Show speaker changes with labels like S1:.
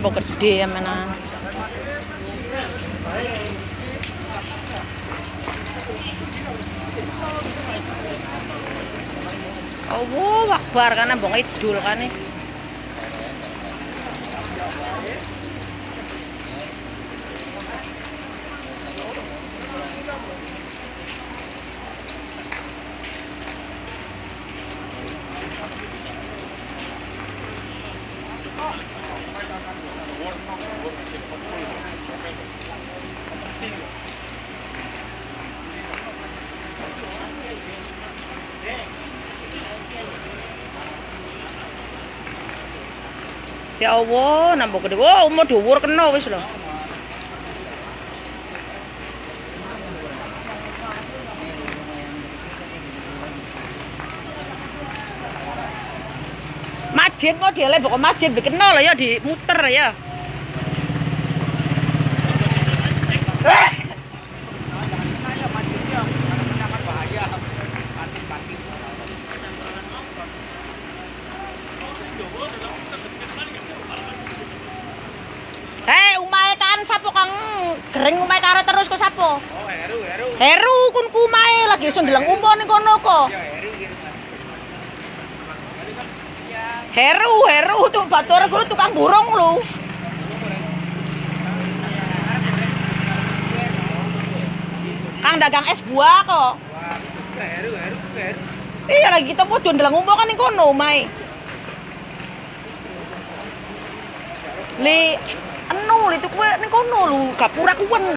S1: nampak gede ya menan. Oh, wakbar kan nambang idul kan nih. Ya Allah, nambah gede. Wah, mau dhuwur kena wis lho. Masjid modelnya pokok masjid bikin nol ya dimuter ya. Hei, umahe kan sapo kang gering umahe karo terus kok sapo?
S2: Oh, Heru.
S1: Heru kun kumahe lagi sundelang umpo ning kono kok.
S2: Ya, Heru gitu.
S1: Heru tuh batur guru tukang burung lu. Kang dagang es buah kok.
S2: Wah, Heru.
S1: Iya lagi kita podo ndelang umpo kan ning kono omahe. Li anu itu kue ning kono lu gapura kuwen.